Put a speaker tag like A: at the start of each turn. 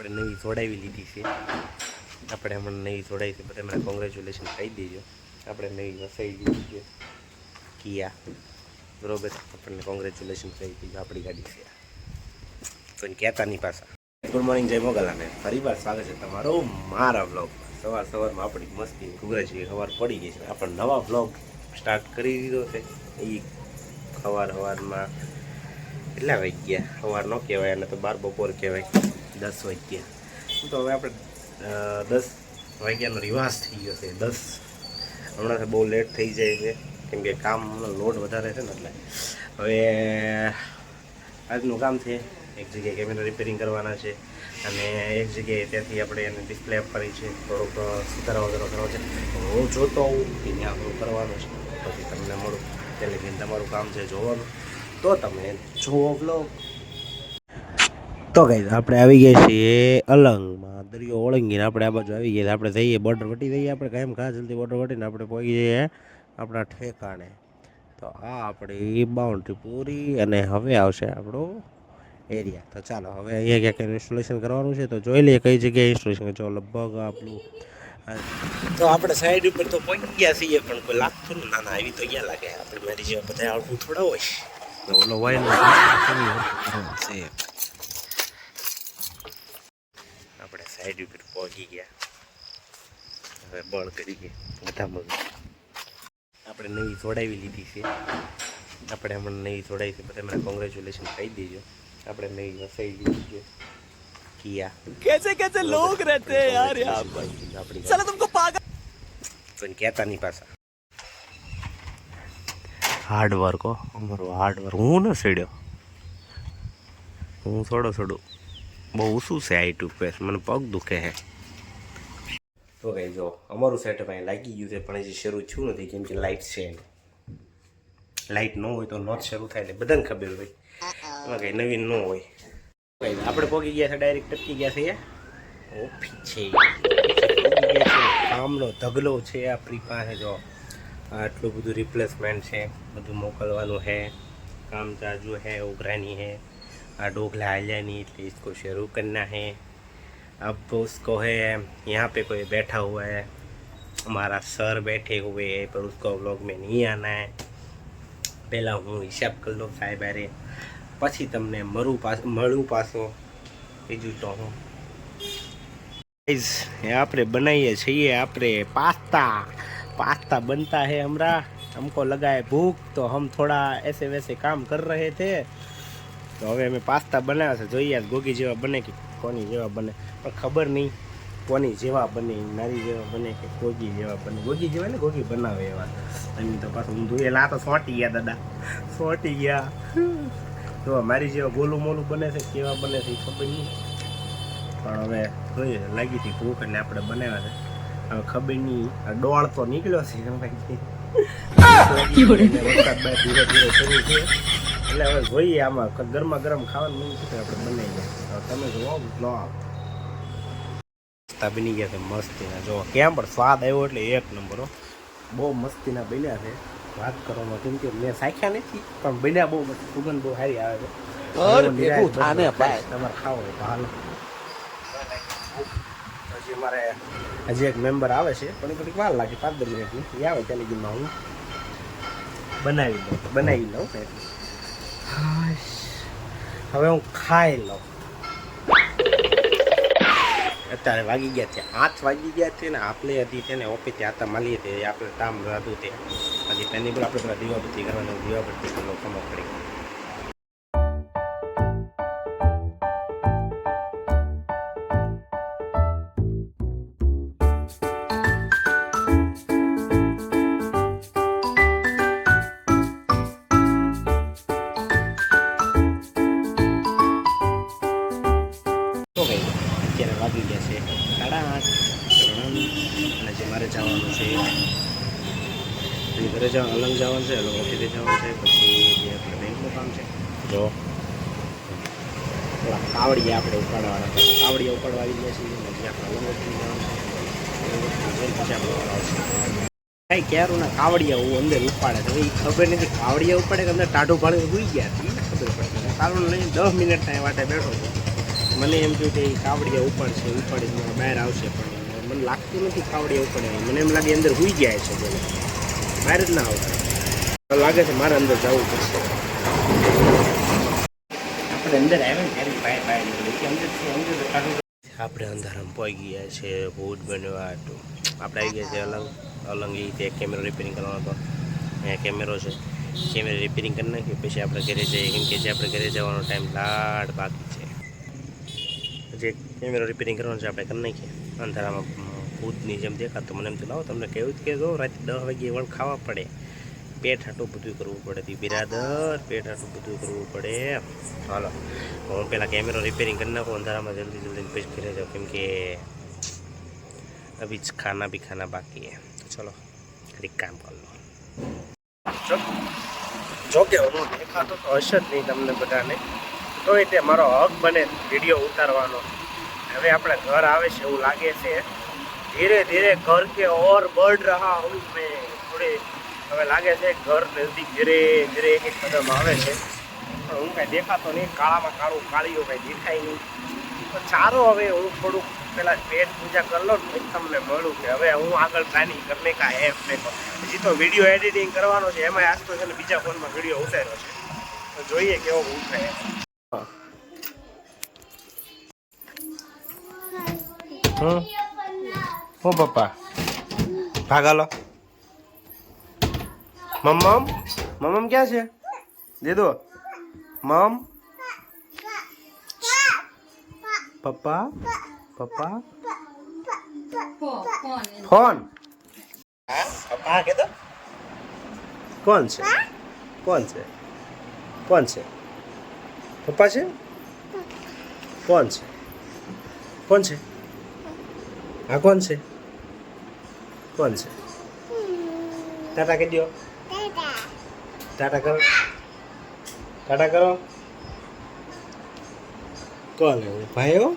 A: આપણે નવી જોડાવી લીધી છે. આપણે હમણાં નવી જોડાઈ છે, બધા મને કોંગ્રેચ્યુલેશન કહી દેજો. આપણે નવી વસાઈ દીધી છે કિયા, બરોબર. આપણને કોંગ્રેચ્યુલેશન કહી દીધું, આપણી ગાડી છે, કોઈ કહેતા નહીં પાછા. ગુડ મોર્નિંગ, જય મોગલાને ફરી વાર સ્વાગત છે તમારું મારા બ્લોગમાં. સવારમાં આપણી મસ્તી ઘૂઘરા સવાર પડી ગઈ છે. આપણે નવા બ્લોગ સ્ટાર્ટ કરી દીધો છે. એ સવારમાં કેટલા વાગ્યા, સવાર ન કહેવાય, અને તો 12 બપોર કહેવાય, 10 વાગ્યા. તો હવે આપણે 10 વાગ્યાનો રિવાજ થઈ ગયો છે. 10 હમણાં બહુ લેટ થઈ જાય છે, કેમ કે કામનો લોડ વધારે છે ને, એટલે હવે આજનું કામ છે એક જગ્યાએ કેમેરા રિપેરિંગ કરવાના છે, અને એક જગ્યાએ ત્યાંથી આપણે એને ડિસ્પ્લે આપવાની છે, થોડોક સુધારો કરવાનો છે. હું જોતો હોઉં કે ત્યાં આપણું કરવાનું છે, પછી તમને મળું. એટલે કે તમારું કામ છે જોવાનું, તો તમે જુઓ બ્લોગ. તો ગાઈસ આપણે આવી ગયા છીએ અલંગમાં, દરિયો ઓળંગીને આપણે આ બાજુ આવી ગયા. આપણે જઈએ બોર્ડર વટી જઈએ, આપણે કાયમ ઘા જલ્દી બોર્ડર વટીને આપણે પહોંચી જઈએ આપણા ઠેકાણે. તો આ આપણી બાઉન્ડ્રી પૂરી, અને હવે આવશે આપણો એરિયા. તો ચાલો હવે અહીંયા ક્યાંક ઇન્સ્ટોલેશન કરવાનું છે, તો જોઈ લઈએ કઈ જગ્યાએ ઇન્સ્ટોલેશન જો. લગભગ આપણું તો આપણે સાઈડ ઉપર તો પહોંચી ગયા છીએ, પણ કોઈ લાગતું ને ના આવી તો ક્યાં લાગે. આપણે મારી જેવા બધા આળખું થોડા હોય તો ઓલો વાયલ છે. આપણે સાઈડ ઉપર પહોંચી ગયા, હવે બળ કરી ગયા બધા મગ. આપણે નવી જોડાવી લીધી છે. આપણે હમણાં નવી જોડાઈ છે, બધા મને કોંગ્રેચ્યુલેશન કહી દેજો. આપણે નવી વસાઈ દીધી છે કિયા.
B: कैसे लोग रहते हैं यार यहाँ पर, साला तुमको पागल.
A: કોઈ કહેતા નહીં પાછા. હાર્ડ વર્ક હો અમારું, હાર્ડ વર્ક. હું ન સડ્યો, હું થોડું બહુ ઊંચું છે હાઈટ ઉપર, મને પગ દુખે છે. તો કઈ જો અમારું સેટઅપ અહીં લાગી ગયું છે, પણ હજી શરૂ થયું નથી, કેમ કે લાઇટ છે. લાઇટ ન હોય તો નોટ શરૂ થાય, એટલે બધાને ખબર હોય, એમાં કંઈ નવીન ન હોય. આપણે પહોંચી ગયા છે, ડાયરેક્ટ ટપકી ગયા છે ઓફિસ છે. કામનો ઢગલો છે આપણી પાસે. જો આટલું બધું રિપ્લેસમેન્ટ છે, બધું મોકલવાનું है, काम चालू है, उगरानी है, डोगला आलियानी, इसलिए इसको शुरू करना है. अब उसको है यहाँ पे कोई बैठा हुआ है, हमारा सर बैठे हुए हैं, पर उसको व्लॉग में नहीं आना है. पहला હું હિસાબ કરી લો સાહેબ અરે, પછી તમને મળું પાછો. બીજું તો હું આપણે બનાવીએ છીએ આપણે पास्ता बनता है हमारा. हमको लगा है भूख, तो हम थोड़ा ऐसे वैसे काम कर रहे थे, तो હવે અમે પાસ્તા બનાવ્યા છે. જોઈએ ગોગી જેવા બને કે કોની જેવા બને, પણ ખબર નહીં કોની જેવા બને, નારી જેવા બને કે ગોગી જેવા બને. ગોગી જેવા ને ગોગી બનાવે એવા. એમ તો પાછું હું ધોયેલા તો સોંટી ગયા દાદા, સોંટી ગયા. જો મારી જેવા ગોલું મોલું બને છે, કેવા બને છે ખબર નહીં, પણ હવે જોઈએ. લાગી હતી ભૂખ એટલે આપણે બનાવ્યા છે. હવે ખબર નહીં, ડોળ તો નીકળ્યો છે ધીરે ધીરે શરૂ છે, એટલે હવે જોઈએ. આમાં ગરમા ગરમ ખાવાનું મન છે, આપણે બનાવી ગયા. તમે જોવો બ્લોગ બની ગયા છે મસ્તીના. જો કેમ પણ સ્વાદ આવ્યો એટલે એક નંબર હો, બહુ મસ્તીના બન્યા છે. વાત કરવામાં કેમ કે મેં સાખ્યા નથી, પણ બન્યા બહુ મસ્ત, સુગંધ બહુ સારી આવે છે. તમારે ખાવો હોય તો હાલો. હજી અમારે હજી એક મેમ્બર આવે છે, પણ થોડીક વાર લાગે, 5-10 મિનિટની. એ આવે ત્યાં લગીમાં હું બનાવી લઉં એટલે હવે હું ખાઈ લઉં. અત્યારે વાગી ગયા છે 8 વાગી ગયા છે ને. આપણે હતી તેને ઓફિસથી આતા માલીએ તે આપણે કામ હતું તે હજી પેની પર આપણે પેલા દીવાબત્તી કરવાનું, દીવાબત્તી કરવાનો ખમો પડી. અત્યારે વાગી ગયા છે 8:30, અને જે મારે જવાનું છે ઘરે જવાનું, અલંગ જવાનું છે, ઓફિસે જવાનું છે, પછી જે આપણે બેંકનું કામ છે. જો કાવડિયા આપણે ઉપાડવાના છે, કાવડિયા ઉપાડવા આવી ગયા છીએ. પછી આપણે અલંગ ઓફિસે જવાનું છે, પછી આપણે આવશે કઈ ક્યારોના કાવડિયા હું અંદર ઉપાડે છે. એ ખબર નથી કાવડિયા ઉપાડે કે અંદર ટાઢું ભાડે ઉઈ ગયા હતી, ખબર પડે. કાવડ લઈને 10 મિનિટ ત્યાં વાટે બેઠો હતો, મને એમ થયું કે કાવડિયા ઉપાડીને બહાર આવશે પણ મને લાગતું નથી કાવડિયા ઉપાડે મને એમ લાગે અંદર હુઈ ગયા છે બોલે બહાર જ ના આવતા લાગે છે મારે અંદર જવું પડશે આપણે અંદર આવ્યા ને ત્યારે બહાર આપણે અંધારામાં પહોંચી ગયા છે ભૂત બનવા હતું આપણે આવી ગયા છે અલંગ એ રીતે કેમેરો રિપેરિંગ કરવાનો હતો અહીંયા કેમેરો છે કેમેરો રિપેરિંગ કરી નાખીએ પછી આપણે ઘરે જઈએ કેમ કે જે આપણે ઘરે જવાનો ટાઈમ લાડ બાકી છે જે કેમેરો રિપેરિંગ કરવાનો છે આપણે કરી નાખીએ અંધારામાં ભૂતની જેમ દેખાતું મને એમ તો લાવો તમને કેવું કે જો રાતે 10 વાગે વળ ખાવા પડે પેટ હાટું બધું કરવું પડે બિરાદર પેટ હાટું બધું કરવું પડે હાલો હું પહેલાં કેમેરો રિપેરિંગ કરી નાખું અંધારામાં જલ્દી પછી ઘરે જાઉં કેમ કે અભી ખાના બી ખાના બાકી હે ચલો ઘડીક કામ કર લો જો કે હું દેખાતો તો હશે જ નહીં તમને બધાને તો એ તે મારો હક બને વિડીયો ઉતારવાનો હવે આપણે ઘર આવે છે એવું લાગે છે ધીરે ધીરે ઘર કે ઓર बढ़ रहा हूँ मैं થોડી હવે લાગે છે ઘર નજીક ધીરે ધીરે એક એક કદમ આવે છે પણ હું કાંઈ દેખાતો નહીં કાળામાં કાળું કાળીઓ કાંઈ દેખાય નહીં તો ચાલો હવે હું થોડુંક પહેલાં પેટ પૂજા કરી લો ને તમને મળું કે હવે હું આગળ પ્લાનિંગ કરને કા એપ દેખો હજી તો વિડીયો એડિટિંગ કરવાનો છે એમાં આજ તો છે ને બીજા ફોનમાં વિડીયો ઉતાર્યો છે તો જોઈએ કેવો ઉતરે હું પપ્પા ભાગા લો મમ્મ ક્યાં છે દે દો મમ પપ્પા પપ્પા કોણ પપ્પા કે તો કોણ છે કોણ છે કોણ છે પપ્પા છે કોણ છે કોણ છે આ કોણ છે કોણ છે ટાટા કહી દો ટાટા કરો ટાટા કરો કોણ ભાઈઓ